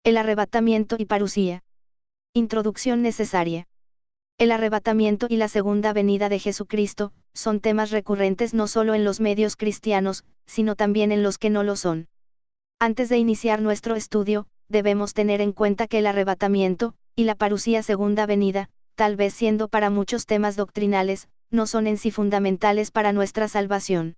El arrebatamiento y parusía. Introducción necesaria. El arrebatamiento y la segunda venida de Jesucristo, son temas recurrentes no solo en los medios cristianos, sino también en los que no lo son. Antes de iniciar nuestro estudio, debemos tener en cuenta que el arrebatamiento, y la parusía segunda venida, tal vez siendo para muchos temas doctrinales, no son en sí fundamentales para nuestra salvación.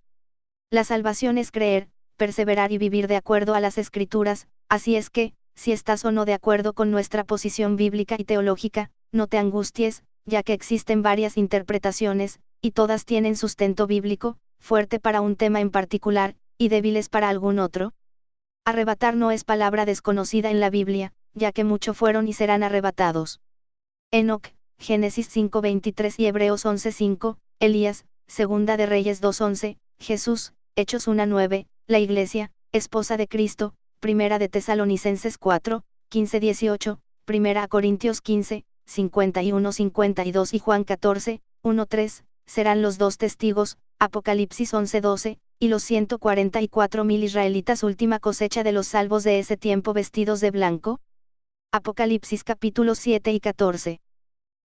La salvación es creer, perseverar y vivir de acuerdo a las Escrituras, así es que, si estás o no de acuerdo con nuestra posición bíblica y teológica, no te angusties, ya que existen varias interpretaciones, y todas tienen sustento bíblico, fuerte para un tema en particular, y débiles para algún otro. Arrebatar no es palabra desconocida en la Biblia, ya que muchos fueron y serán arrebatados. Enoc, Génesis 5:23 y Hebreos 11:5, Elías, Segunda de Reyes 2:11, Jesús, Hechos 1:9, la Iglesia, esposa de Cristo, Primera de Tesalonicenses 4:15-18, Primera a Corintios 15:51-52 y Juan 14:1-3, serán los dos testigos, Apocalipsis 11:12, y los 144,000 israelitas última cosecha de los salvos de ese tiempo vestidos de blanco. Apocalipsis capítulos 7 y 14.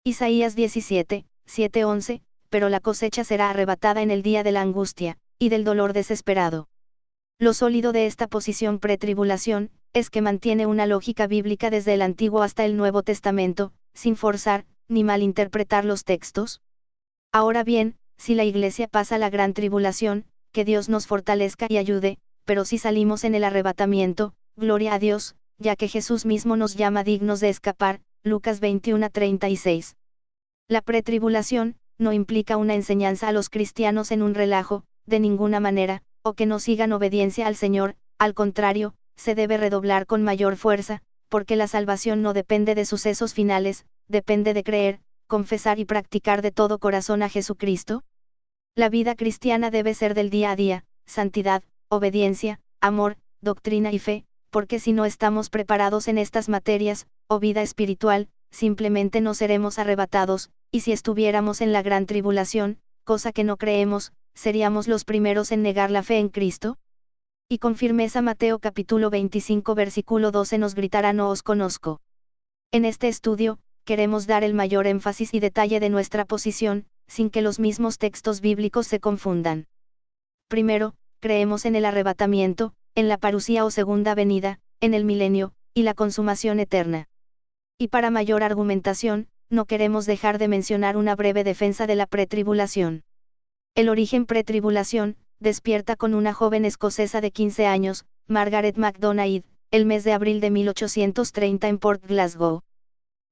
Isaías 17:7-11, pero la cosecha será arrebatada en el día de la angustia, y del dolor desesperado. Lo sólido de esta posición pretribulación, es que mantiene una lógica bíblica desde el Antiguo hasta el Nuevo Testamento, sin forzar, ni malinterpretar los textos. Ahora bien, si la Iglesia pasa la gran tribulación, que Dios nos fortalezca y ayude, pero si salimos en el arrebatamiento, gloria a Dios, ya que Jesús mismo nos llama dignos de escapar, Lucas 21:36. La pretribulación, no implica una enseñanza a los cristianos en un relajo, de ninguna manera, o que no sigan obediencia al Señor, al contrario, se debe redoblar con mayor fuerza, porque la salvación no depende de sucesos finales, depende de creer, confesar y practicar de todo corazón a Jesucristo. La vida cristiana debe ser del día a día, santidad, obediencia, amor, doctrina y fe, porque si no estamos preparados en estas materias, o vida espiritual, simplemente no seremos arrebatados, y si estuviéramos en la gran tribulación, cosa que no creemos, seríamos los primeros en negar la fe en Cristo. Y con firmeza Mateo capítulo 25 versículo 12 nos gritará: no os conozco. En este estudio, queremos dar el mayor énfasis y detalle de nuestra posición, sin que los mismos textos bíblicos se confundan. Primero, creemos en el arrebatamiento, en la parusía o segunda venida, en el milenio, y la consumación eterna. Y para mayor argumentación, no queremos dejar de mencionar una breve defensa de la pretribulación. El origen pretribulación, despierta con una joven escocesa de 15 años, Margaret MacDonagh, el mes de abril de 1830 en Port Glasgow.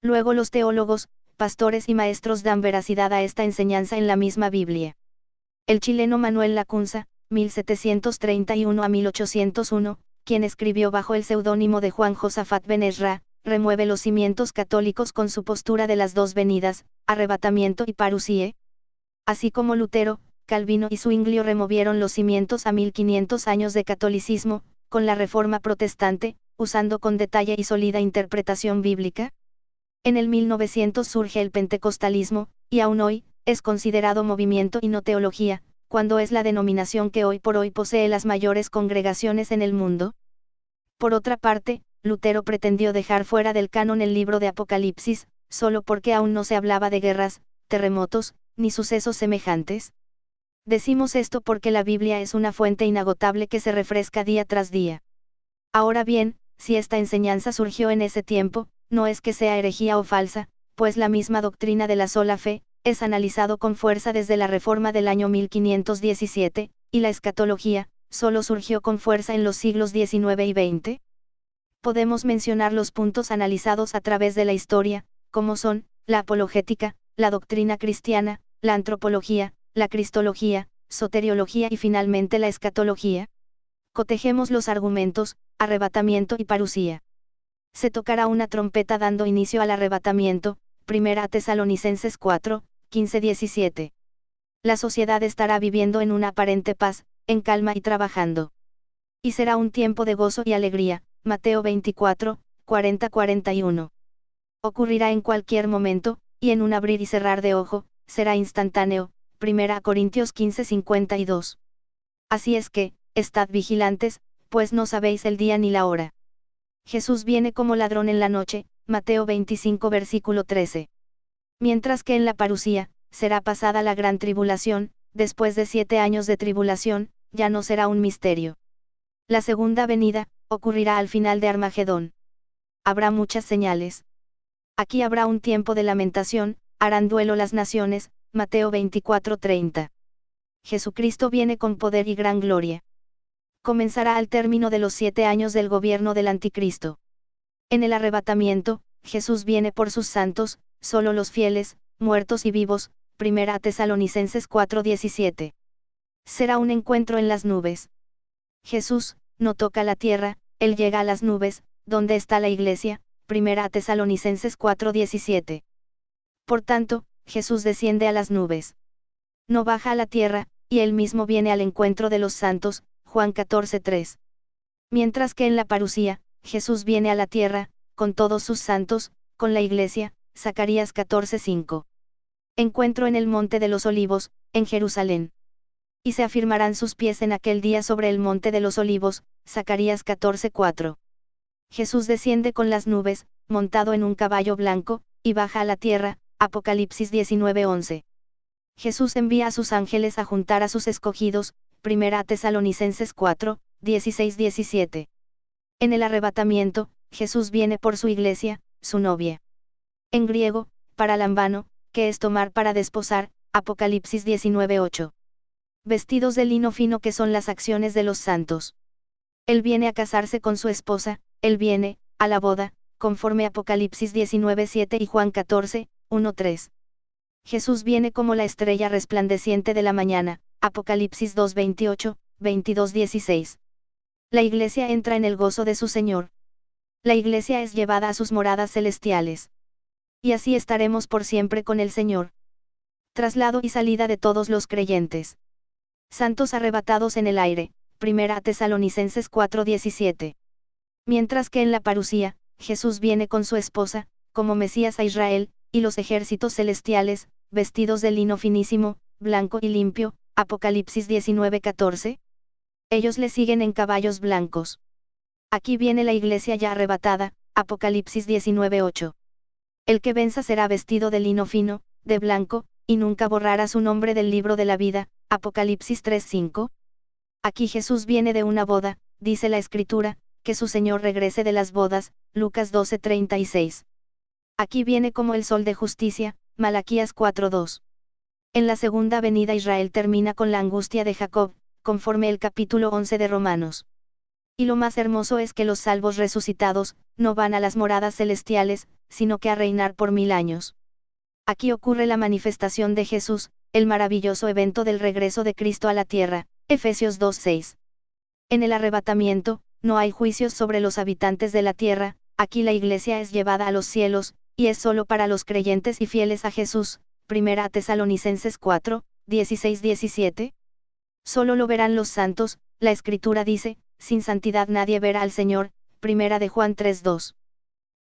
Luego los teólogos, pastores y maestros dan veracidad a esta enseñanza en la misma Biblia. El chileno Manuel Lacunza, 1731 a 1801, quien escribió bajo el seudónimo de Juan Josafat Ben Ezra, remueve los cimientos católicos con su postura de las dos venidas, arrebatamiento y parusía. Así como Lutero, Calvino y Zwinglio removieron los cimientos a 1500 años de catolicismo, con la Reforma protestante, usando con detalle y sólida interpretación bíblica. En el 1900 surge el pentecostalismo, y aún hoy, es considerado movimiento y no teología, cuando es la denominación que hoy por hoy posee las mayores congregaciones en el mundo. Por otra parte, Lutero pretendió dejar fuera del canon el libro de Apocalipsis, solo porque aún no se hablaba de guerras, terremotos, ni sucesos semejantes. Decimos esto porque la Biblia es una fuente inagotable que se refresca día tras día. Ahora bien, si esta enseñanza surgió en ese tiempo, no es que sea herejía o falsa, pues la misma doctrina de la sola fe, es analizado con fuerza desde la Reforma del año 1517, y la escatología, solo surgió con fuerza en los siglos XIX y XX. Podemos mencionar los puntos analizados a través de la historia, como son, la apologética, la doctrina cristiana, la antropología, la cristología, soteriología y finalmente la escatología. Cotejemos los argumentos, arrebatamiento y parusía. Se tocará una trompeta dando inicio al arrebatamiento, Primera a Tesalonicenses 4:15-17. La sociedad estará viviendo en una aparente paz, en calma y trabajando. Y será un tiempo de gozo y alegría, Mateo 24:40-41. Ocurrirá en cualquier momento, y en un abrir y cerrar de ojo, será instantáneo, Primera a Corintios 15:52. Así es que, estad vigilantes, pues no sabéis el día ni la hora. Jesús viene como ladrón en la noche, Mateo 25 versículo 13. Mientras que en la parusía, será pasada la gran tribulación, después de 7 años de tribulación, ya no será un misterio. La segunda venida, ocurrirá al final de Armagedón. Habrá muchas señales. Aquí habrá un tiempo de lamentación, harán duelo las naciones, Mateo 24:30. Jesucristo viene con poder y gran gloria. Comenzará al término de los 7 años del gobierno del Anticristo. En el arrebatamiento, Jesús viene por sus santos, solo los fieles, muertos y vivos, 1 Tesalonicenses 4:17. Será un encuentro en las nubes. Jesús, no toca la tierra, Él llega a las nubes, donde está la iglesia, 1 Tesalonicenses 4:17. Por tanto, Jesús desciende a las nubes. No baja a la tierra, y Él mismo viene al encuentro de los santos, Juan 14:3. Mientras que en la parusía, Jesús viene a la tierra, con todos sus santos, con la iglesia, Zacarías 14:5. Encuentro en el monte de los olivos, en Jerusalén. Y se afirmarán sus pies en aquel día sobre el monte de los olivos, Zacarías 14:4. Jesús desciende con las nubes, montado en un caballo blanco, y baja a la tierra, Apocalipsis 19:11. Jesús envía a sus ángeles a juntar a sus escogidos, 1 Tesalonicenses 4:16-17. En el arrebatamiento, Jesús viene por su iglesia, su novia. En griego, paralambano, que es tomar para desposar, Apocalipsis 19:8. Vestidos de lino fino que son las acciones de los santos. Él viene a casarse con su esposa, Él viene, a la boda, conforme Apocalipsis 19:7 y Juan 14:1-3. Jesús viene como la estrella resplandeciente de la mañana, Apocalipsis 2:28, 22:16. La iglesia entra en el gozo de su Señor. La iglesia es llevada a sus moradas celestiales. Y así estaremos por siempre con el Señor. Traslado y salida de todos los creyentes. Santos arrebatados en el aire, 1 Tesalonicenses 4:17. Mientras que en la parusía, Jesús viene con su esposa, como Mesías a Israel, y los ejércitos celestiales, vestidos de lino finísimo, blanco y limpio, Apocalipsis 19:14. Ellos le siguen en caballos blancos. Aquí viene la iglesia ya arrebatada, Apocalipsis 19:8. El que venza será vestido de lino fino, de blanco, y nunca borrará su nombre del libro de la vida, Apocalipsis 3:5. Aquí Jesús viene de una boda, dice la Escritura, que su Señor regrese de las bodas, Lucas 12:36. Aquí viene como el sol de justicia, Malaquías 4:2. En la segunda venida Israel termina con la angustia de Jacob, conforme el capítulo 11 de Romanos. Y lo más hermoso es que los salvos resucitados, no van a las moradas celestiales, sino que a reinar por 1000 años. Aquí ocurre la manifestación de Jesús, el maravilloso evento del regreso de Cristo a la tierra, Efesios 2:6. En el arrebatamiento, no hay juicios sobre los habitantes de la tierra, aquí la iglesia es llevada a los cielos, y es solo para los creyentes y fieles a Jesús, 1 Tesalonicenses 4:16-17. Solo lo verán los santos, la Escritura dice, sin santidad nadie verá al Señor, 1 de Juan 3:2.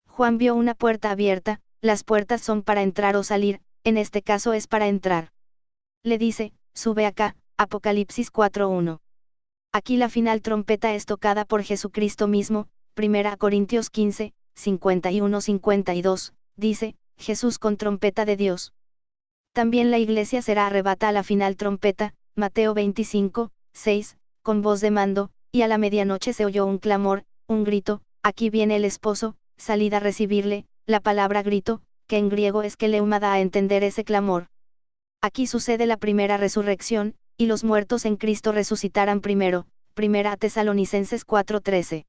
Juan vio una puerta abierta, las puertas son para entrar o salir, en este caso es para entrar. Le dice, sube acá, Apocalipsis 4:1. Aquí la final trompeta es tocada por Jesucristo mismo, 1 Corintios 15, 51-52, dice, Jesús con trompeta de Dios. También la iglesia será arrebatada a la final trompeta, Mateo 25, 6, con voz de mando, y a la medianoche se oyó un clamor, un grito, aquí viene el esposo, salid a recibirle, la palabra grito, que en griego es keleuma da a entender ese clamor. Aquí sucede la primera resurrección, y los muertos en Cristo resucitarán primero, 1 Tesalonicenses 4:13.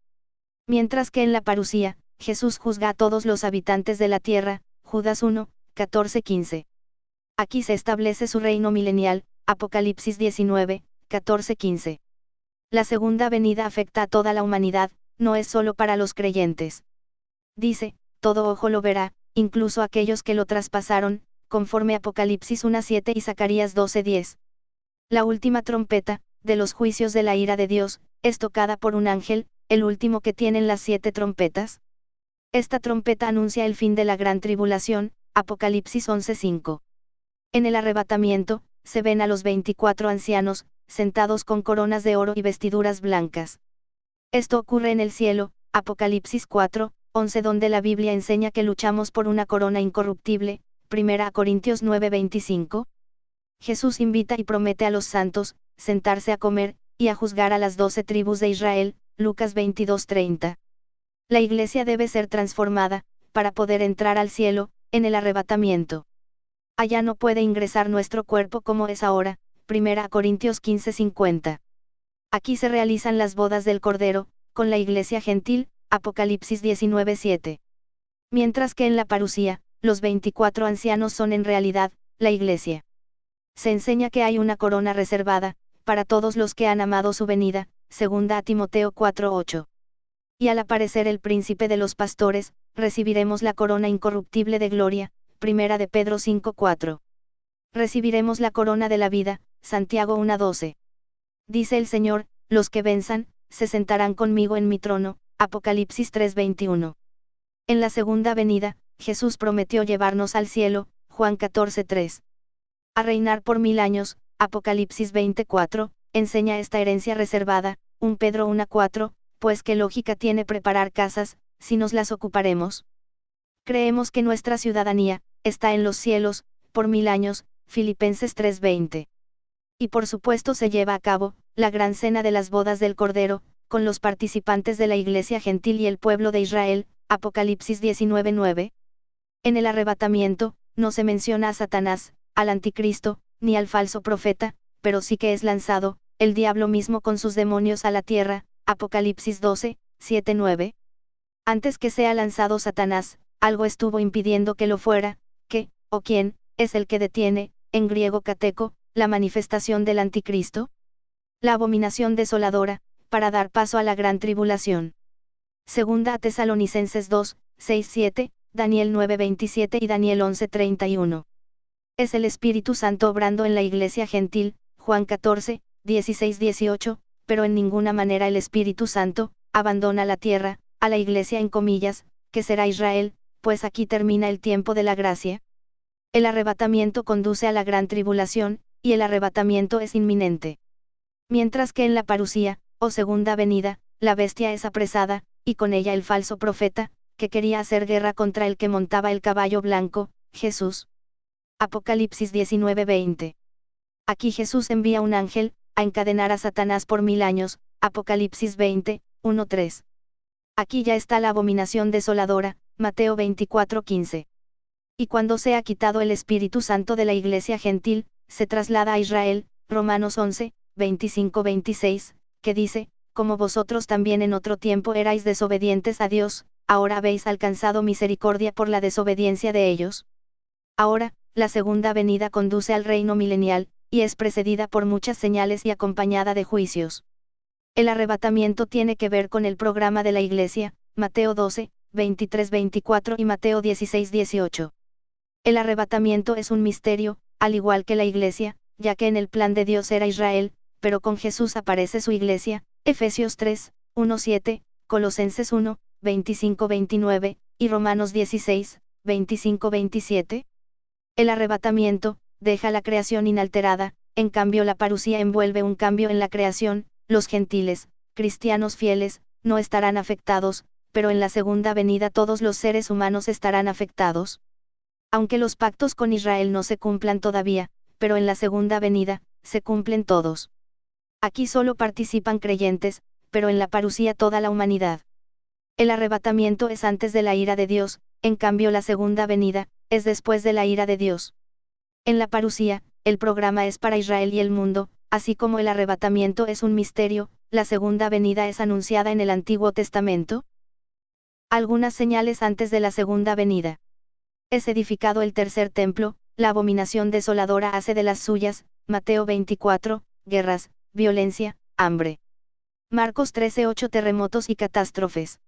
Mientras que en la parusía, Jesús juzga a todos los habitantes de la tierra, Judas 1, 14-15. Aquí se establece su reino milenial, Apocalipsis 19, 14-15. La segunda venida afecta a toda la humanidad, no es solo para los creyentes. Dice, todo ojo lo verá, incluso aquellos que lo traspasaron, conforme Apocalipsis 1:7 y Zacarías 12:10. La última trompeta, de los juicios de la ira de Dios, es tocada por un ángel, el último que tienen las 7 trompetas. Esta trompeta anuncia el fin de la gran tribulación, Apocalipsis 11:5. En el arrebatamiento, se ven a los 24 ancianos, sentados con coronas de oro y vestiduras blancas. Esto ocurre en el cielo, Apocalipsis 4, 11, donde la Biblia enseña que luchamos por una corona incorruptible, 1 Corintios 9, 25. Jesús invita y promete a los santos, sentarse a comer, y a juzgar a las 12 tribus de Israel, Lucas 22, 30. La iglesia debe ser transformada, para poder entrar al cielo, en el arrebatamiento. Allá no puede ingresar nuestro cuerpo como es ahora, 1 Corintios 15, 50. Aquí se realizan las bodas del Cordero, con la iglesia gentil, Apocalipsis 19, 7. Mientras que en la parusía, los 24 ancianos son en realidad, la iglesia. Se enseña que hay una corona reservada, para todos los que han amado su venida, 2 Timoteo 4, 8. Y al aparecer el príncipe de los pastores, recibiremos la corona incorruptible de gloria, 1 de Pedro 5, 4. Recibiremos la corona de la vida, Santiago 1, 12. Dice el Señor, los que venzan, se sentarán conmigo en mi trono, Apocalipsis 3, 21. En la segunda venida, Jesús prometió llevarnos al cielo, Juan 14, 3. A reinar por 1000 años, Apocalipsis 24, enseña esta herencia reservada, 1 Pedro 1, 4, pues qué lógica tiene preparar casas, si nos las ocuparemos. Creemos que nuestra ciudadanía, está en los cielos, por 1000 años, Filipenses 3, 20. Y por supuesto se lleva a cabo, la gran cena de las bodas del Cordero, con los participantes de la iglesia gentil y el pueblo de Israel, Apocalipsis 19, 9. En el arrebatamiento, no se menciona a Satanás, al anticristo, ni al falso profeta, pero sí que es lanzado, el diablo mismo con sus demonios a la tierra, Apocalipsis 12, 7, 9. Antes que sea lanzado Satanás, algo estuvo impidiendo que lo fuera, ¿qué, o quién, es el que detiene, en griego cateco, la manifestación del anticristo? La abominación desoladora, para dar paso a la gran tribulación. Segunda a Tesalonicenses 2, 6, 7, Daniel 9, 27 y Daniel 11, 31. Es el Espíritu Santo obrando en la iglesia gentil, Juan 14, 16, 18, pero en ninguna manera el Espíritu Santo abandona la tierra, a la iglesia en comillas, que será Israel, pues aquí termina el tiempo de la gracia. El arrebatamiento conduce a la gran tribulación, y el arrebatamiento es inminente. Mientras que en la parusía, o segunda venida, la bestia es apresada, y con ella el falso profeta, que quería hacer guerra contra el que montaba el caballo blanco, Jesús. Apocalipsis 19, 20. Aquí Jesús envía un ángel, a encadenar a Satanás por 1000 años, Apocalipsis 20, 1, 3. Aquí ya está la abominación desoladora, Mateo 24, 15. Y cuando sea quitado el Espíritu Santo de la iglesia gentil, se traslada a Israel, Romanos 11, 25, 26, que dice, como vosotros también en otro tiempo erais desobedientes a Dios, ahora habéis alcanzado misericordia por la desobediencia de ellos. Ahora, la segunda venida conduce al reino milenial, y es precedida por muchas señales y acompañada de juicios. El arrebatamiento tiene que ver con el programa de la iglesia, Mateo 12, 23, 24 y Mateo 16, 18. El arrebatamiento es un misterio, al igual que la iglesia, ya que en el plan de Dios era Israel, pero con Jesús aparece su iglesia, Efesios 3, 1, 7, Colosenses 1, 25, 29, y Romanos 16, 25, 27. El arrebatamiento deja la creación inalterada, en cambio la parusía envuelve un cambio en la creación, los gentiles, cristianos fieles, no estarán afectados, pero en la segunda venida todos los seres humanos estarán afectados. Aunque los pactos con Israel no se cumplan todavía, pero en la segunda venida, se cumplen todos. Aquí solo participan creyentes, pero en la parusía toda la humanidad. El arrebatamiento es antes de la ira de Dios, en cambio la segunda venida, es después de la ira de Dios. En la parusía, el programa es para Israel y el mundo, así como el arrebatamiento es un misterio, la segunda venida es anunciada en el Antiguo Testamento. Algunas señales antes de la segunda venida. Es edificado el tercer templo, la abominación desoladora hace de las suyas, Mateo 24, guerras, violencia, hambre. Marcos 13, 8 terremotos y catástrofes.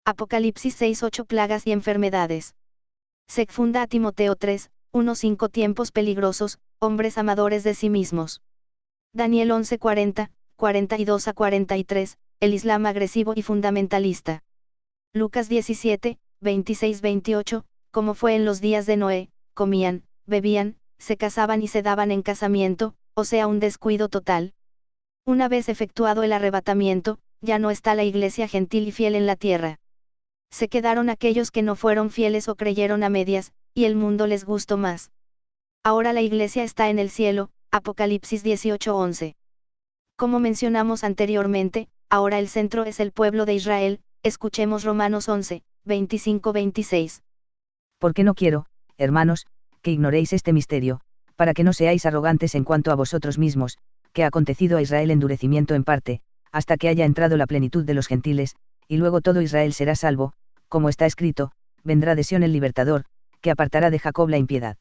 Apocalipsis 6, 8 plagas y enfermedades. Segunda a Timoteo 3, 1, 5 tiempos peligrosos, hombres amadores de sí mismos. Daniel 11, 40, 42 a 43, el Islam agresivo y fundamentalista. Lucas 17, 26, 28, como fue en los días de Noé, comían, bebían, se casaban y se daban en casamiento, o sea un descuido total. Una vez efectuado el arrebatamiento, ya no está la iglesia gentil y fiel en la tierra. Se quedaron aquellos que no fueron fieles o creyeron a medias, y el mundo les gustó más. Ahora la iglesia está en el cielo, Apocalipsis 18:11. Como mencionamos anteriormente, ahora el centro es el pueblo de Israel, escuchemos Romanos 11, 25-26. Porque no quiero, hermanos, que ignoréis este misterio, para que no seáis arrogantes en cuanto a vosotros mismos, que ha acontecido a Israel endurecimiento en parte, hasta que haya entrado la plenitud de los gentiles, y luego todo Israel será salvo, como está escrito, vendrá de Sión el libertador, que apartará de Jacob la impiedad.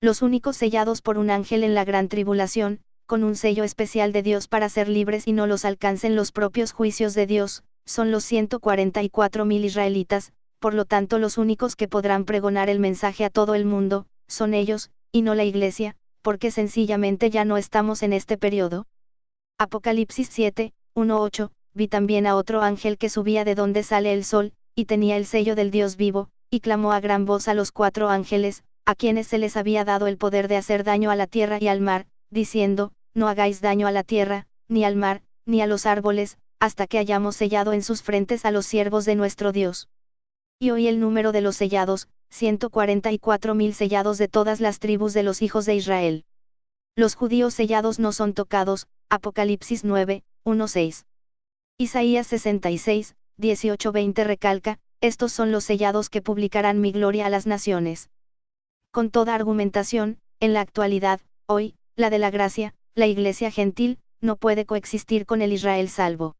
Los únicos sellados por un ángel en la gran tribulación, con un sello especial de Dios para ser libres y no los alcancen los propios juicios de Dios, son los 144.000 israelitas, por lo tanto los únicos que podrán pregonar el mensaje a todo el mundo, son ellos, y no la iglesia, porque sencillamente ya no estamos en este periodo. Apocalipsis 7, 1-8, vi también a otro ángel que subía de donde sale el sol, y tenía el sello del Dios vivo, y clamó a gran voz a los 4 ángeles, a quienes se les había dado el poder de hacer daño a la tierra y al mar, diciendo, no hagáis daño a la tierra, ni al mar, ni a los árboles, hasta que hayamos sellado en sus frentes a los siervos de nuestro Dios. Y oí el número de los sellados, 144.000 sellados de todas las tribus de los hijos de Israel. Los judíos sellados no son tocados, Apocalipsis 9, 1-6. Isaías 66, 18-20 recalca, estos son los sellados que publicarán mi gloria a las naciones. Con toda argumentación, en la actualidad, hoy, la de la gracia, la iglesia gentil, no puede coexistir con el Israel salvo.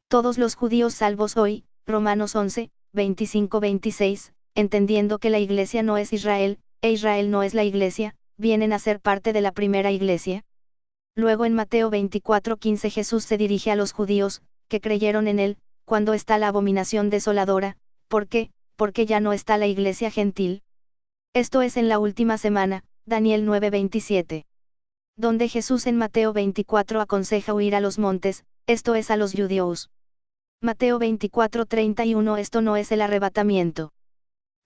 Todos los judíos salvos hoy, Romanos 11, 25-26, entendiendo que la iglesia no es Israel, e Israel no es la iglesia, vienen a ser parte de la primera iglesia. Luego en Mateo 24:15 Jesús se dirige a los judíos, que creyeron en él, cuando está la abominación desoladora. ¿Por qué? Porque ya no está la iglesia gentil. Esto es en la última semana, Daniel 9:27. Donde Jesús en Mateo 24 aconseja huir a los montes, esto es a los judíos. Mateo 24:31 esto no es el arrebatamiento.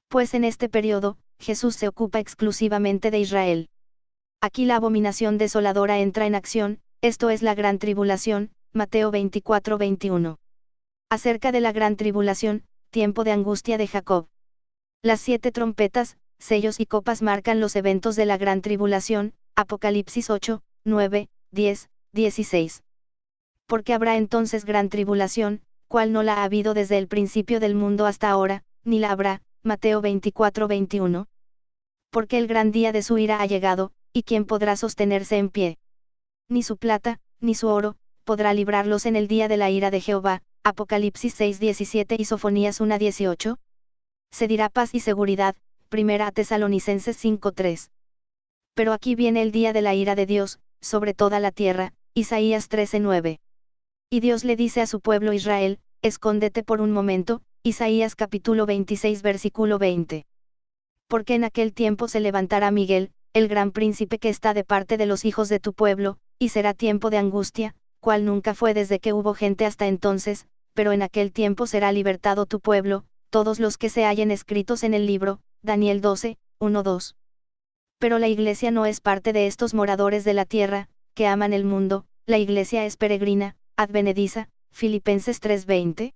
Pues en este periodo, Jesús se ocupa exclusivamente de Israel. Aquí la abominación desoladora entra en acción, esto es la gran tribulación, Mateo 24:21. Acerca de la gran tribulación, tiempo de angustia de Jacob. Las 7 trompetas, sellos y copas marcan los eventos de la gran tribulación, Apocalipsis 8, 9, 10, 16. Porque habrá entonces gran tribulación, cual no la ha habido desde el principio del mundo hasta ahora, ni la habrá, Mateo 24:21. Porque el gran día de su ira ha llegado, ¿y quién podrá sostenerse en pie? Ni su plata, ni su oro, podrá librarlos en el día de la ira de Jehová, Apocalipsis 6:17 y Sofonías 1:18. Se dirá paz y seguridad, 1 Tesalonicenses 5:3. Pero aquí viene el día de la ira de Dios, sobre toda la tierra, Isaías 13:9. Y Dios le dice a su pueblo Israel, escóndete por un momento, Isaías capítulo 26 versículo 20. Porque en aquel tiempo se levantará Miguel, el gran príncipe que está de parte de los hijos de tu pueblo, y será tiempo de angustia, cual nunca fue desde que hubo gente hasta entonces, pero en aquel tiempo será libertado tu pueblo, todos los que se hallen escritos en el libro, Daniel 12, 1-2. Pero la iglesia no es parte de estos moradores de la tierra, que aman el mundo, la iglesia es peregrina, advenediza, Filipenses 3:20.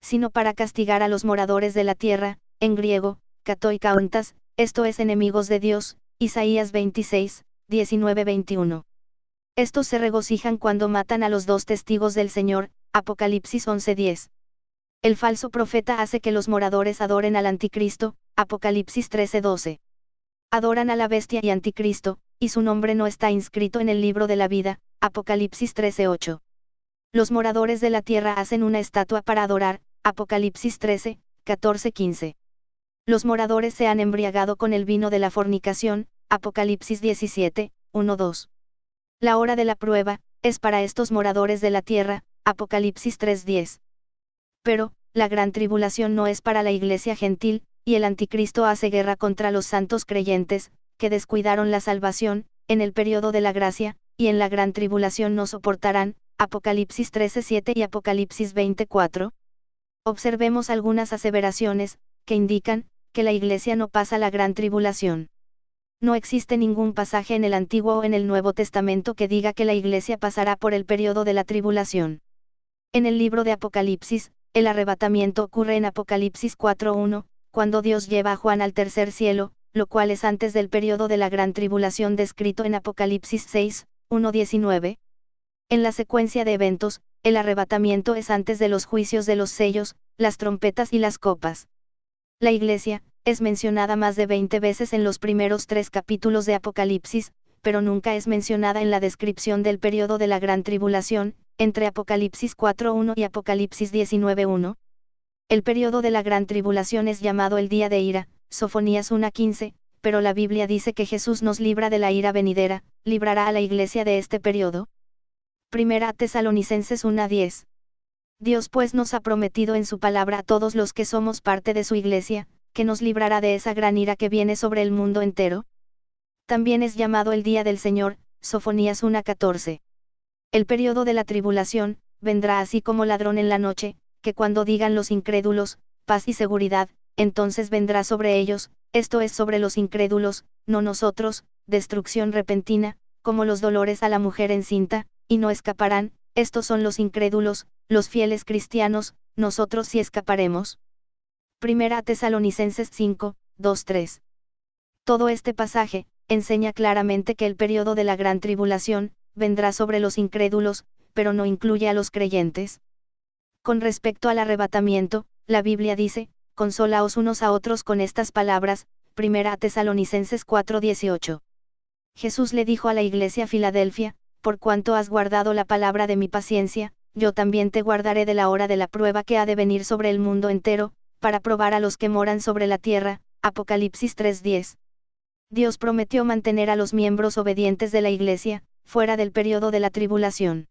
Sino para castigar a los moradores de la tierra, en griego, katoikaontas, esto es enemigos de Dios, Isaías 26, 19-21. Estos se regocijan cuando matan a los 2 testigos del Señor, Apocalipsis 11:10. El falso profeta hace que los moradores adoren al anticristo, Apocalipsis 13:12. Adoran a la bestia y anticristo, y su nombre no está inscrito en el libro de la vida, Apocalipsis 13:8. Los moradores de la tierra hacen una estatua para adorar, Apocalipsis 13, 14-15. Los moradores se han embriagado con el vino de la fornicación, Apocalipsis 17, 1-2. La hora de la prueba, es para estos moradores de la tierra, Apocalipsis 3:10. Pero, la gran tribulación no es para la iglesia gentil, y el anticristo hace guerra contra los santos creyentes, que descuidaron la salvación, en el periodo de la gracia, y en la gran tribulación no soportarán, Apocalipsis 13:7 y Apocalipsis 20:4. Observemos algunas aseveraciones, que indican, que la iglesia no pasa la gran tribulación. No existe ningún pasaje en el Antiguo o en el Nuevo Testamento que diga que la iglesia pasará por el periodo de la tribulación. En el libro de Apocalipsis, el arrebatamiento ocurre en Apocalipsis 4:1, cuando Dios lleva a Juan al tercer cielo, lo cual es antes del periodo de la gran tribulación descrito en Apocalipsis 6:1-19. En la secuencia de eventos, el arrebatamiento es antes de los juicios de los sellos, las trompetas y las copas. La Iglesia es mencionada más de 20 veces en los primeros 3 capítulos de Apocalipsis, pero nunca es mencionada en la descripción del periodo de la gran tribulación, entre Apocalipsis 4:1 y Apocalipsis 19:1. El periodo de la gran tribulación es llamado el día de ira, Sofonías 1:15, pero la Biblia dice que Jesús nos libra de la ira venidera, librará a la Iglesia de este periodo. Primera Tesalonicenses 1:10. Dios pues nos ha prometido en su palabra a todos los que somos parte de su Iglesia, que nos librará de esa gran ira que viene sobre el mundo entero. También es llamado el día del Señor, Sofonías 1:14. El periodo de la tribulación, vendrá así como ladrón en la noche, que cuando digan los incrédulos, paz y seguridad, entonces vendrá sobre ellos, esto es sobre los incrédulos, no nosotros, destrucción repentina, como los dolores a la mujer encinta, y no escaparán, estos son los incrédulos, los fieles cristianos, nosotros sí escaparemos. Primera Tesalonicenses 5:2-3. Todo este pasaje enseña claramente que el periodo de la gran tribulación vendrá sobre los incrédulos, pero no incluye a los creyentes. Con respecto al arrebatamiento, la Biblia dice, consolaos unos a otros con estas palabras, Primera Tesalonicenses 4:18. Jesús le dijo a la iglesia Filadelfia, por cuanto has guardado la palabra de mi paciencia, yo también te guardaré de la hora de la prueba que ha de venir sobre el mundo entero, para probar a los que moran sobre la tierra, Apocalipsis 3:10. Dios prometió mantener a los miembros obedientes de la iglesia, fuera del periodo de la tribulación.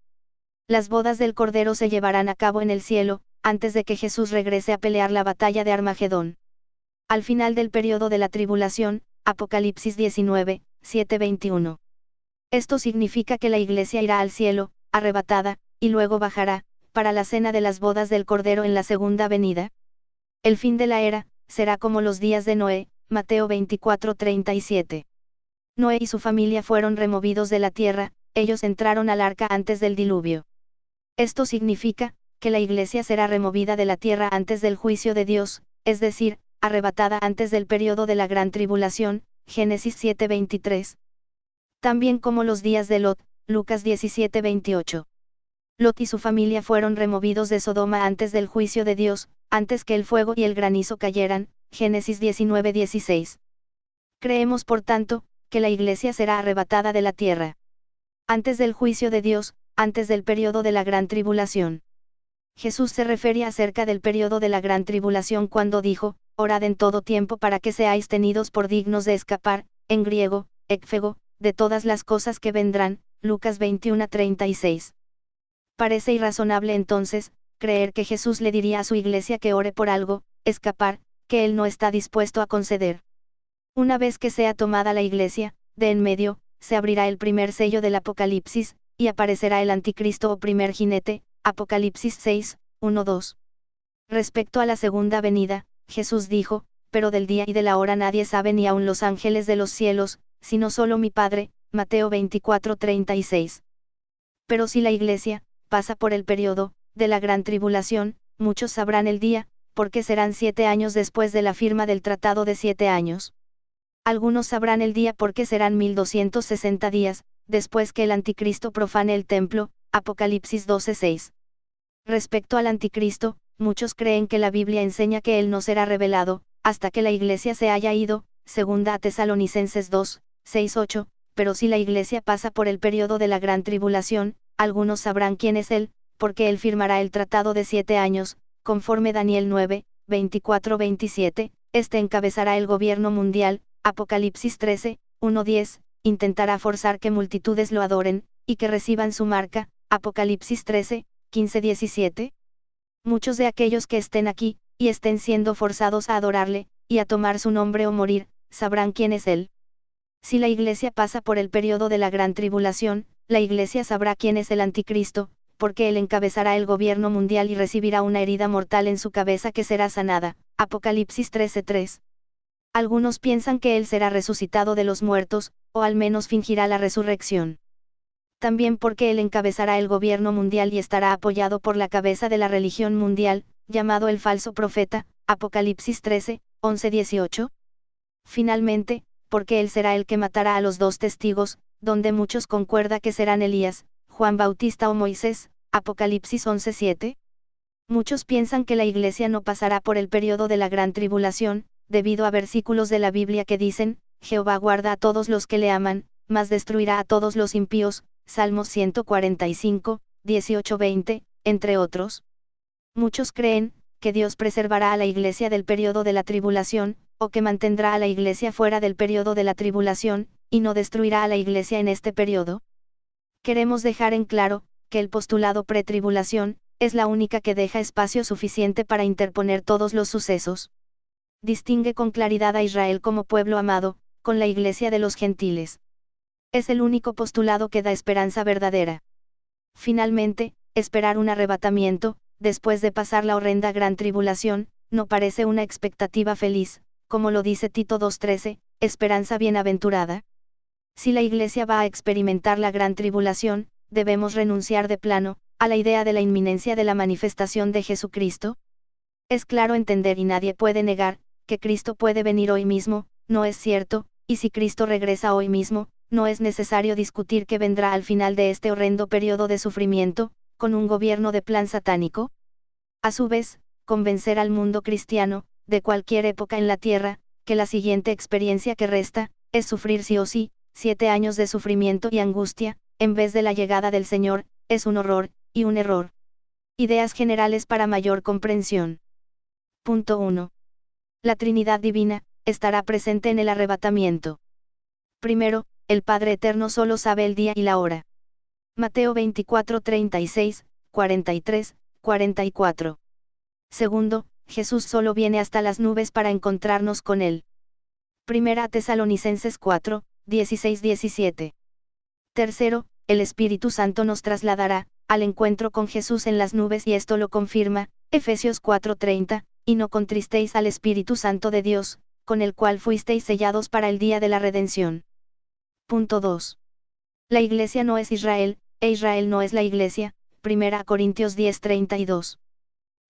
Las bodas del Cordero se llevarán a cabo en el cielo, antes de que Jesús regrese a pelear la batalla de Armagedón. Al final del periodo de la tribulación, Apocalipsis 19:7-21. Esto significa que la iglesia irá al cielo, arrebatada, y luego bajará, para la cena de las bodas del Cordero en la segunda venida. El fin de la era, será como los días de Noé, Mateo 24:37. Noé y su familia fueron removidos de la tierra, ellos entraron al arca antes del diluvio. Esto significa, que la iglesia será removida de la tierra antes del juicio de Dios, es decir, arrebatada antes del periodo de la gran tribulación, Génesis 7:23. También como los días de Lot, Lucas 17:28. Lot y su familia fueron removidos de Sodoma antes del juicio de Dios, antes que el fuego y el granizo cayeran, Génesis 19:16. Creemos por tanto, que la iglesia será arrebatada de la tierra. Antes del juicio de Dios, antes del periodo de la gran tribulación. Jesús se refería acerca del periodo de la gran tribulación cuando dijo, orad en todo tiempo para que seáis tenidos por dignos de escapar, en griego, ekphego, de todas las cosas que vendrán, Lucas 21:36. Parece irrazonable entonces, creer que Jesús le diría a su iglesia que ore por algo, escapar, que él no está dispuesto a conceder. Una vez que sea tomada la iglesia, de en medio, se abrirá el primer sello del Apocalipsis, y aparecerá el anticristo o primer jinete, Apocalipsis 6:1-2. Respecto a la segunda venida, Jesús dijo, pero del día y de la hora nadie sabe ni aun los ángeles de los cielos, sino solo mi Padre, Mateo 24:36. Pero si la iglesia pasa por el periodo de la gran tribulación, muchos sabrán el día, porque serán 7 años después de la firma del tratado de 7 años. Algunos sabrán el día porque serán 1260 días, después que el anticristo profane el templo, Apocalipsis 12:6. Respecto al anticristo, muchos creen que la Biblia enseña que él no será revelado, hasta que la iglesia se haya ido, segunda a Tesalonicenses 2:6-8, pero si la iglesia pasa por el periodo de la gran tribulación, algunos sabrán quién es él, porque él firmará el tratado de 7 años, conforme Daniel 9:24-27, este encabezará el gobierno mundial, Apocalipsis 13:1-10, intentará forzar que multitudes lo adoren, y que reciban su marca, Apocalipsis 13:15-17. Muchos de aquellos que estén aquí, y estén siendo forzados a adorarle, y a tomar su nombre o morir, sabrán quién es él. Si la iglesia pasa por el periodo de la gran tribulación, la iglesia sabrá quién es el anticristo, porque él encabezará el gobierno mundial y recibirá una herida mortal en su cabeza que será sanada, Apocalipsis 13:3. Algunos piensan que él será resucitado de los muertos, o al menos fingirá la resurrección. También porque él encabezará el gobierno mundial y estará apoyado por la cabeza de la religión mundial, llamado el falso profeta, Apocalipsis 13, 11-18. Finalmente, porque él será el que matará a los dos testigos, donde muchos concuerda que serán Elías, Juan Bautista o Moisés, Apocalipsis 11:7. Muchos piensan que la Iglesia no pasará por el periodo de la gran tribulación, debido a versículos de la Biblia que dicen, Jehová guarda a todos los que le aman, mas destruirá a todos los impíos, Salmos 145, 18-20, entre otros. Muchos creen, que Dios preservará a la Iglesia del periodo de la tribulación, o que mantendrá a la Iglesia fuera del periodo de la tribulación, y no destruirá a la Iglesia en este periodo. Queremos dejar en claro, que el postulado pretribulación, es la única que deja espacio suficiente para interponer todos los sucesos. Distingue con claridad a Israel como pueblo amado, con la Iglesia de los gentiles. Es el único postulado que da esperanza verdadera. Finalmente, esperar un arrebatamiento, después de pasar la horrenda gran tribulación, no parece una expectativa feliz, como lo dice Tito 2:13, esperanza bienaventurada. Si la Iglesia va a experimentar la gran tribulación, debemos renunciar de plano, a la idea de la inminencia de la manifestación de Jesucristo. Es claro entender y nadie puede negar, que Cristo puede venir hoy mismo, no es cierto, y si Cristo regresa hoy mismo, no es necesario discutir que vendrá al final de este horrendo periodo de sufrimiento, con un gobierno de plan satánico. A su vez, convencer al mundo cristiano, de cualquier época en la tierra, que la siguiente experiencia que resta, es sufrir sí o sí, 7 años de sufrimiento y angustia, en vez de la llegada del Señor, es un horror, y un error. Ideas generales para mayor comprensión. Punto 1. La Trinidad Divina, estará presente en el arrebatamiento. Primero, el Padre Eterno solo sabe el día y la hora. Mateo 24:36, 43, 44. Segundo, Jesús solo viene hasta las nubes para encontrarnos con Él. Primera Tesalonicenses 4, 16-17. Tercero, el Espíritu Santo nos trasladará, al encuentro con Jesús en las nubes y esto lo confirma, Efesios 4:30, y no contristéis al Espíritu Santo de Dios, con el cual fuisteis sellados para el día de la redención. Punto 2. La Iglesia no es Israel, e Israel no es la Iglesia, 1 Corintios 10:32.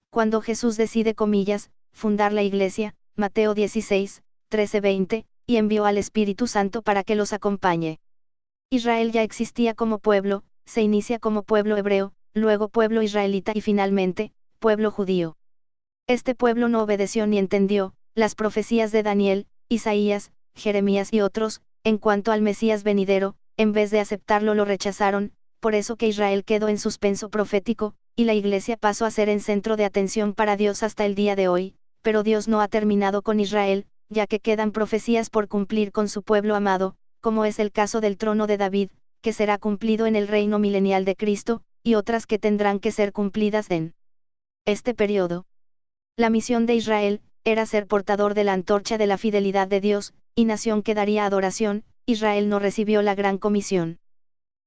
Cuando Jesús decide, comillas, fundar la Iglesia, Mateo 16, 13-20, y envió al Espíritu Santo para que los acompañe. Israel ya existía como pueblo, se inicia como pueblo hebreo, luego pueblo israelita y finalmente, pueblo judío. Este pueblo no obedeció ni entendió las profecías de Daniel, Isaías, Jeremías y otros, en cuanto al Mesías venidero, en vez de aceptarlo lo rechazaron, por eso que Israel quedó en suspenso profético, y la Iglesia pasó a ser en centro de atención para Dios hasta el día de hoy, pero Dios no ha terminado con Israel, ya que quedan profecías por cumplir con su pueblo amado, como es el caso del trono de David, que será cumplido en el reino milenial de Cristo, y otras que tendrán que ser cumplidas en este periodo. La misión de Israel, era ser portador de la antorcha de la fidelidad de Dios, y nación que daría adoración. Israel no recibió la gran comisión.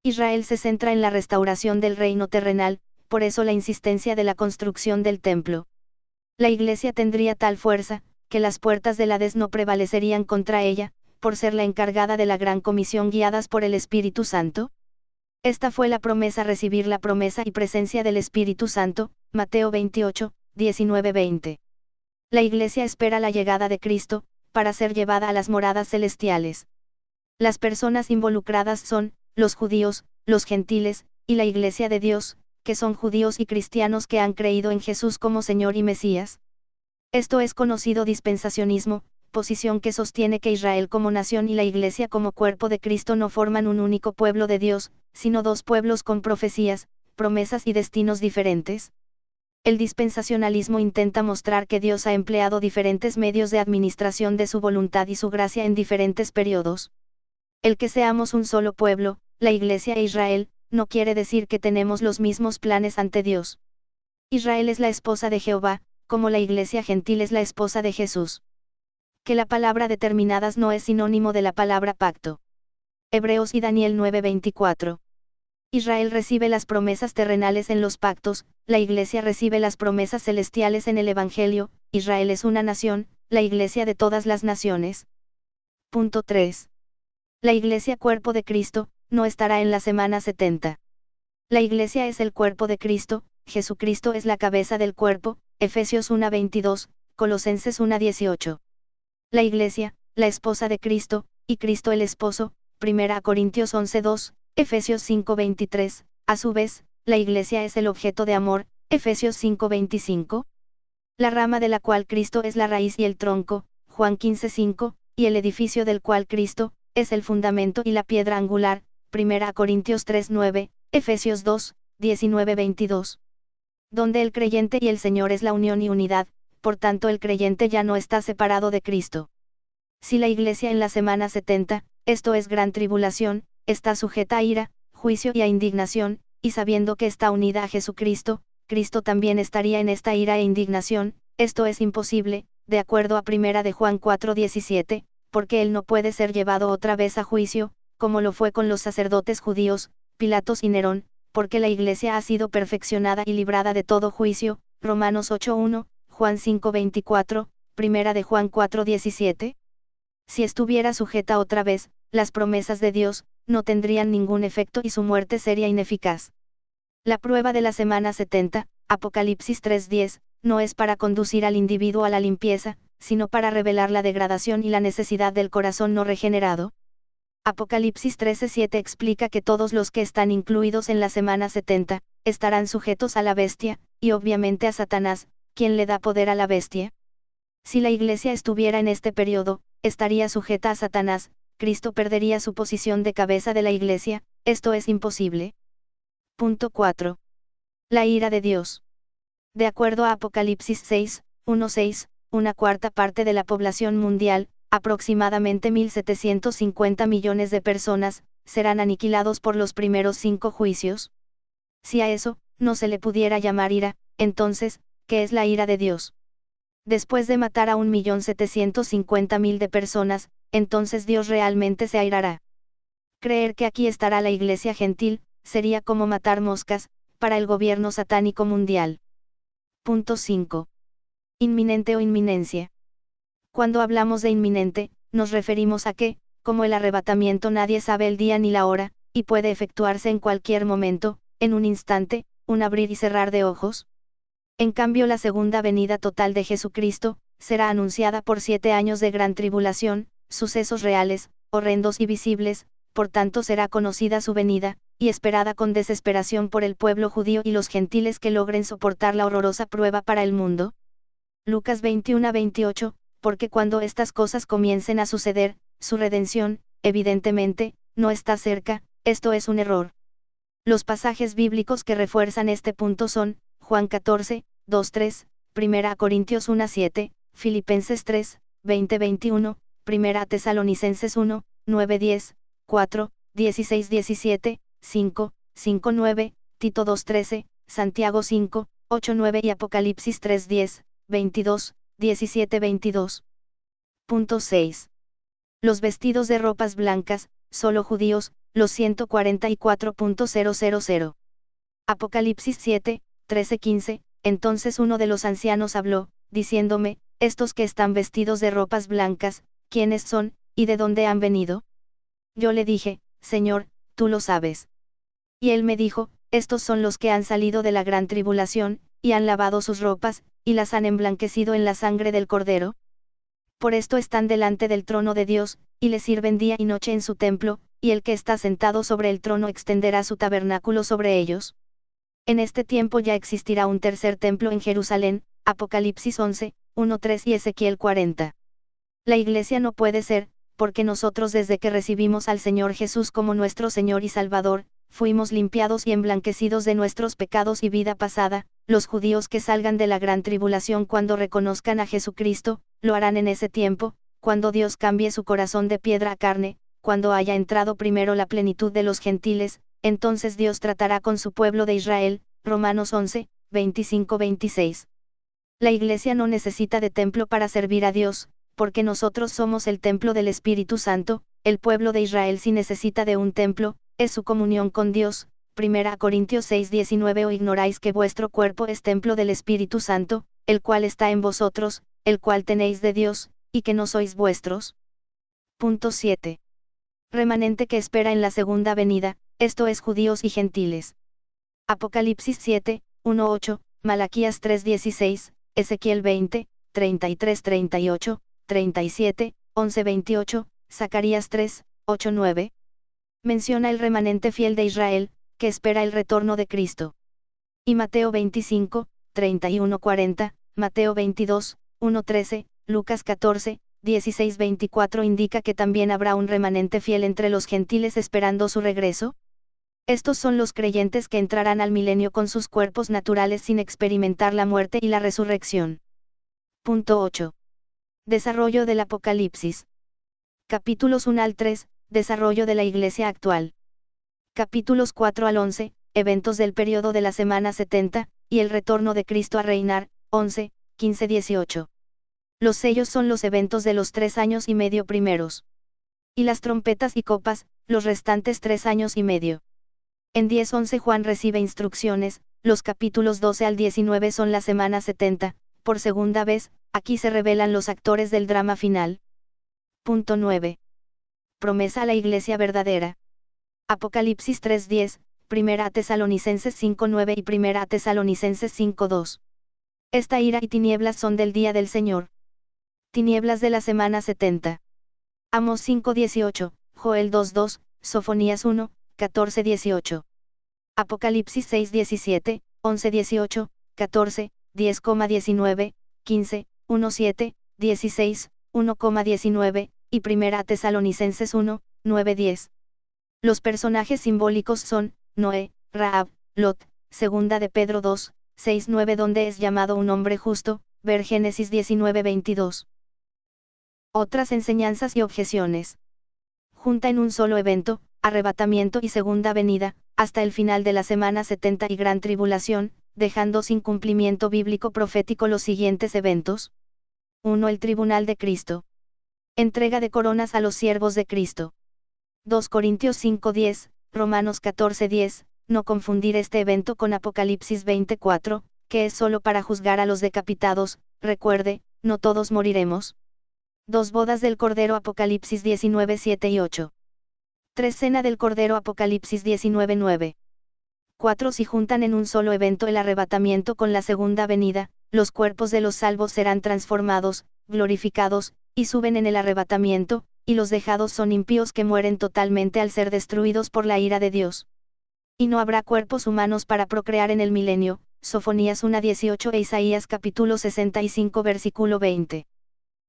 Israel se centra en la restauración del reino terrenal, por eso la insistencia de la construcción del templo. La Iglesia tendría tal fuerza, que las puertas del Hades no prevalecerían contra ella, por ser la encargada de la gran comisión guiadas por el Espíritu Santo. Esta fue la promesa, recibir la promesa y presencia del Espíritu Santo, Mateo 28, 19-20. La Iglesia espera la llegada de Cristo, para ser llevada a las moradas celestiales. Las personas involucradas son, los judíos, los gentiles, y la Iglesia de Dios, que son judíos y cristianos que han creído en Jesús como Señor y Mesías. Esto es conocido dispensacionismo, posición que sostiene que Israel como nación y la Iglesia como cuerpo de Cristo no forman un único pueblo de Dios, sino dos pueblos con profecías, promesas y destinos diferentes. El dispensacionalismo intenta mostrar que Dios ha empleado diferentes medios de administración de su voluntad y su gracia en diferentes periodos. El que seamos un solo pueblo, la Iglesia e Israel, no quiere decir que tenemos los mismos planes ante Dios. Israel es la esposa de Jehová, como la Iglesia gentil es la esposa de Jesús. Que la palabra determinadas no es sinónimo de la palabra pacto. Hebreos y Daniel 9:24. Israel recibe las promesas terrenales en los pactos, la Iglesia recibe las promesas celestiales en el Evangelio. Israel es una nación, la Iglesia de todas las naciones. Punto 3. La Iglesia cuerpo de Cristo, no estará en la semana 70. La Iglesia es el cuerpo de Cristo, Jesucristo es la cabeza del cuerpo, Efesios 1:22, Colosenses 1:18. La Iglesia, la esposa de Cristo, y Cristo el esposo, 1 Corintios 11:2, Efesios 5:23, a su vez, la Iglesia es el objeto de amor, Efesios 5:25. La rama de la cual Cristo es la raíz y el tronco, Juan 15:5, y el edificio del cual Cristo, es el fundamento y la piedra angular, 1 Corintios 3:9, Efesios 2:19-22. Donde el creyente y el Señor es la unión y unidad, por tanto el creyente ya no está separado de Cristo. Si la Iglesia en la semana 70, esto es gran tribulación, está sujeta a ira, juicio y a indignación, y sabiendo que está unida a Jesucristo, Cristo también estaría en esta ira e indignación, esto es imposible, de acuerdo a 1 de Juan 4:17, porque él no puede ser llevado otra vez a juicio, como lo fue con los sacerdotes judíos, Pilatos y Nerón, porque la Iglesia ha sido perfeccionada y librada de todo juicio, Romanos 8:1, Juan 5:24, 1 de Juan 4:17. Si estuviera sujeta otra vez, las promesas de Dios, no tendrían ningún efecto y su muerte sería ineficaz. La prueba de la semana 70, Apocalipsis 3:10, no es para conducir al individuo a la limpieza, sino para revelar la degradación y la necesidad del corazón no regenerado. Apocalipsis 13:7 explica que todos los que están incluidos en la semana 70, estarán sujetos a la bestia, y obviamente a Satanás, quien le da poder a la bestia. Si la Iglesia estuviera en este periodo, estaría sujeta a Satanás, Cristo perdería su posición de cabeza de la Iglesia, esto es imposible. Punto 4. La ira de Dios. De acuerdo a Apocalipsis 6:1-6, una cuarta parte de la población mundial, aproximadamente 1.750 millones de personas, serán aniquilados por los primeros 5 juicios. Si a eso, no se le pudiera llamar ira, entonces, ¿qué es la ira de Dios? Después de matar a 1.750.000 de personas, entonces Dios realmente se airará. Creer que aquí estará la Iglesia gentil, sería como matar moscas, para el gobierno satánico mundial. Punto 5. Inminente o inminencia. Cuando hablamos de inminente, nos referimos a que, como el arrebatamiento nadie sabe el día ni la hora, y puede efectuarse en cualquier momento, en un instante, un abrir y cerrar de ojos. En cambio la segunda venida total de Jesucristo, será anunciada por 7 años de gran tribulación, sucesos reales, horrendos y visibles, por tanto será conocida su venida, y esperada con desesperación por el pueblo judío y los gentiles que logren soportar la horrorosa prueba para el mundo. Lucas 21:28, porque cuando estas cosas comiencen a suceder, su redención, evidentemente, no está cerca, esto es un error. Los pasajes bíblicos que refuerzan este punto son, Juan 14:2-3, 1 Corintios 1:7, Filipenses 3:20-21, 1 Tesalonicenses 1:9-10, 4:16-17, 5:9, Tito 2:13, Santiago 5:8-9 y Apocalipsis 3:10, 22, 17-22. Punto 6. Los vestidos de ropas blancas, solo judíos, los 144.000. Apocalipsis 7, 13-15, entonces uno de los ancianos habló, diciéndome, estos que están vestidos de ropas blancas, ¿quiénes son, y de dónde han venido? Yo le dije, Señor, tú lo sabes. Y él me dijo, estos son los que han salido de la gran tribulación, y han lavado sus ropas, y las han emblanquecido en la sangre del Cordero. Por esto están delante del trono de Dios, y le sirven día y noche en su templo, y el que está sentado sobre el trono extenderá su tabernáculo sobre ellos. En este tiempo ya existirá un tercer templo en Jerusalén, Apocalipsis 11, 1-3 y Ezequiel 40. La Iglesia no puede ser, porque nosotros desde que recibimos al Señor Jesús como nuestro Señor y Salvador, fuimos limpiados y emblanquecidos de nuestros pecados y vida pasada. Los judíos que salgan de la gran tribulación cuando reconozcan a Jesucristo, lo harán en ese tiempo, cuando Dios cambie su corazón de piedra a carne, cuando haya entrado primero la plenitud de los gentiles, entonces Dios tratará con su pueblo de Israel, Romanos 11, 25-26. La Iglesia no necesita de templo para servir a Dios, porque nosotros somos el templo del Espíritu Santo. El pueblo de Israel sí necesita de un templo, es su comunión con Dios. 1 Corintios 6:19 ¿O ignoráis que vuestro cuerpo es templo del Espíritu Santo, el cual está en vosotros, el cual tenéis de Dios, y que no sois vuestros? Punto 7. Remanente que espera en la segunda venida, esto es judíos y gentiles. Apocalipsis 7, 1-8, Malaquías 3:16, Ezequiel 20, 33-38, 37, 11-28, Zacarías 3, 8-9. Menciona el remanente fiel de Israel, que espera el retorno de Cristo. Y Mateo 25, 31-40, Mateo 22, 1-13, Lucas 14, 16-24 indica que también habrá un remanente fiel entre los gentiles esperando su regreso. Estos son los creyentes que entrarán al milenio con sus cuerpos naturales sin experimentar la muerte y la resurrección. Punto 8. Desarrollo del Apocalipsis. Capítulos 1 al 3, desarrollo de la Iglesia actual. Capítulos 4 al 11, eventos del periodo de la semana 70, y el retorno de Cristo a reinar, 11, 15-18. Los sellos son los eventos de los 3 años y medio primeros. Y las trompetas y copas, los restantes 3 años y medio. En 10-11 Juan recibe instrucciones, los capítulos 12 al 19 son la semana 70, por segunda vez, aquí se revelan los actores del drama final. Punto 9. Promesa a la Iglesia verdadera. Apocalipsis 3:10, Primera a Tesalonicenses 5:9 y Primera a Tesalonicenses 5:2. Esta ira y tinieblas son del día del Señor. Tinieblas de la semana 70. Amós 5:18, Joel 2:2, Sofonías 1, 14-18. Apocalipsis 6:17, 11-18, 14, 10,19, 15, 1:7, 16, 1,19, y Primera a Tesalonicenses 1, 9-10. Los personajes simbólicos son, Noé, Rahab, Lot, segunda de Pedro 2, 6-9 donde es llamado un hombre justo, ver Génesis 19-22. Otras enseñanzas y objeciones. Junta en un solo evento, arrebatamiento y segunda venida, hasta el final de la semana 70 y gran tribulación, dejando sin cumplimiento bíblico profético los siguientes eventos. 1. El tribunal de Cristo. Entrega de coronas a los siervos de Cristo. 2 Corintios 5:10, Romanos 14:10, no confundir este evento con Apocalipsis 24, que es solo para juzgar a los decapitados, recuerde, no todos moriremos. 2 Bodas del Cordero Apocalipsis 19:7-8. 3 Cena del Cordero Apocalipsis 19:9. 4 Si juntan en un solo evento el arrebatamiento con la segunda venida, los cuerpos de los salvos serán transformados, glorificados, y suben en el arrebatamiento, y los dejados son impíos que mueren totalmente al ser destruidos por la ira de Dios. Y no habrá cuerpos humanos para procrear en el milenio, Sofonías 1:18 e Isaías capítulo 65 versículo 20.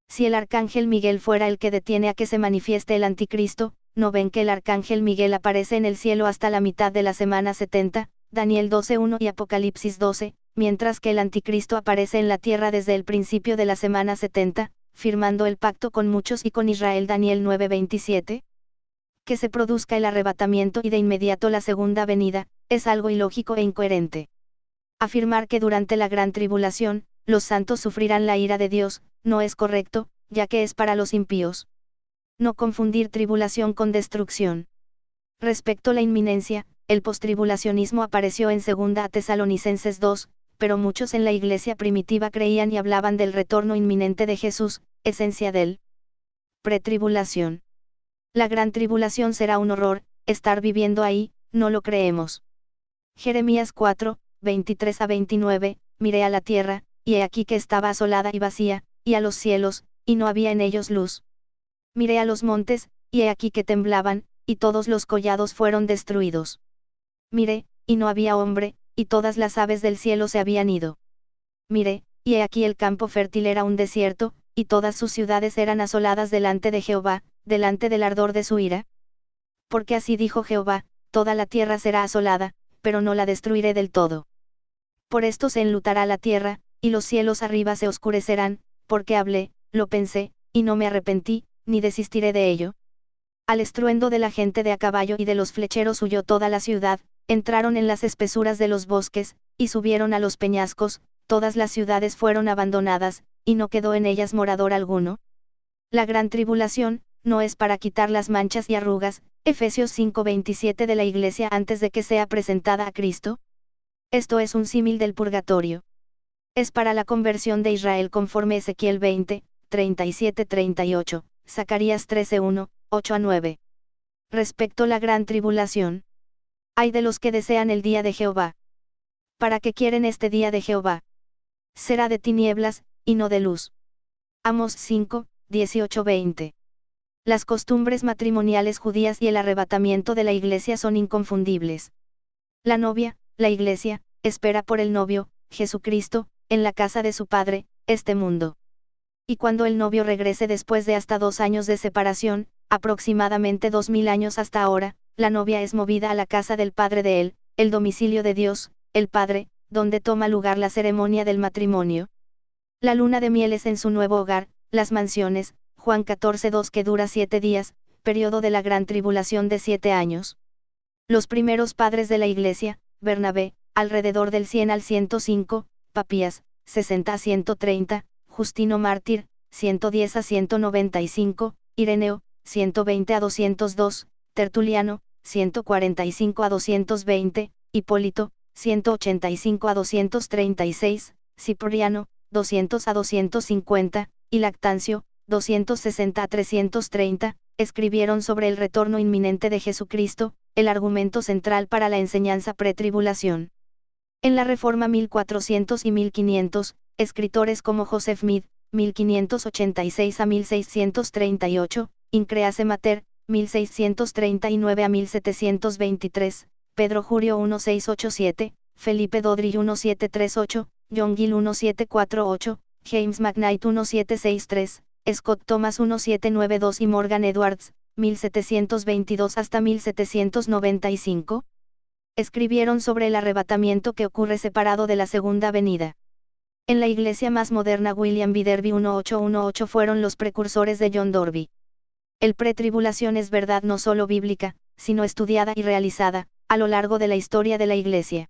Si el arcángel Miguel fuera el que detiene a que se manifieste el anticristo, ¿no ven que el arcángel Miguel aparece en el cielo hasta la mitad de la semana 70, Daniel 12:1 y Apocalipsis 12, mientras que el anticristo aparece en la tierra desde el principio de la semana 70, firmando el pacto con muchos y con Israel Daniel 9:27? Que se produzca el arrebatamiento y de inmediato la segunda venida, es algo ilógico e incoherente. Afirmar que durante la gran tribulación, los santos sufrirán la ira de Dios, no es correcto, ya que es para los impíos. No confundir tribulación con destrucción. Respecto a la inminencia, el postribulacionismo apareció en 2 Tesalonicenses 2, pero muchos en la iglesia primitiva creían y hablaban del retorno inminente de Jesús, esencia del pretribulación. La gran tribulación será un horror, estar viviendo ahí, no lo creemos. Jeremías 4, 23-29, miré a la tierra, y he aquí que estaba asolada y vacía, y a los cielos, y no había en ellos luz. Miré a los montes, y he aquí que temblaban, y todos los collados fueron destruidos. Miré, y no había hombre, y todas las aves del cielo se habían ido. Miré, y he aquí el campo fértil era un desierto, y todas sus ciudades eran asoladas delante de Jehová, delante del ardor de su ira. Porque así dijo Jehová, toda la tierra será asolada, pero no la destruiré del todo. Por esto se enlutará la tierra, y los cielos arriba se oscurecerán, porque hablé, lo pensé, y no me arrepentí, ni desistiré de ello. Al estruendo de la gente de a caballo y de los flecheros huyó toda la ciudad, entraron en las espesuras de los bosques, y subieron a los peñascos, todas las ciudades fueron abandonadas, y no quedó en ellas morador alguno. La gran tribulación, no es para quitar las manchas y arrugas, Efesios 5:27 de la Iglesia antes de que sea presentada a Cristo. Esto es un símil del purgatorio. Es para la conversión de Israel conforme Ezequiel 20, 37-38, Zacarías 13:1, 8-9. Respecto la gran tribulación. Ay de los que desean el día de Jehová. ¿Para qué quieren este día de Jehová? Será de tinieblas, y no de luz. Amos 5, 18-20. Las costumbres matrimoniales judías y el arrebatamiento de la iglesia son inconfundibles. La novia, la iglesia, espera por el novio, Jesucristo, en la casa de su Padre, este mundo. Y cuando el novio regrese después de hasta 2 años de separación, aproximadamente 2000 años hasta ahora, la novia es movida a la casa del Padre de él, el domicilio de Dios, el Padre, donde toma lugar la ceremonia del matrimonio. La luna de miel es en su nuevo hogar, las mansiones, Juan 14:2 que dura 7 días, periodo de la gran tribulación de 7 años. Los primeros padres de la iglesia, Bernabé, alrededor del 100 al 105, Papías, 60 a 130, Justino Mártir, 110 a 195, Ireneo, 120 a 202, Tertuliano, 145 a 220, Hipólito, 185 a 236, Cipriano, 200 a 250, y Lactancio, 260 a 330, escribieron sobre el retorno inminente de Jesucristo, el argumento central para la enseñanza pretribulación. En la Reforma 1400 y 1500, escritores como Joseph Mead, 1586 a 1638, Increase Mater, 1639 a 1723, Pedro Jurio 1687, Felipe Dodry 1738, John Gill 1748, James McKnight 1763, Scott Thomas 1792 y Morgan Edwards, 1722 hasta 1795, escribieron sobre el arrebatamiento que ocurre separado de la segunda venida. En la iglesia más moderna William B. Derby 1818 fueron los precursores de John Dorby. El pretribulación es verdad no solo bíblica, sino estudiada y realizada, a lo largo de la historia de la iglesia.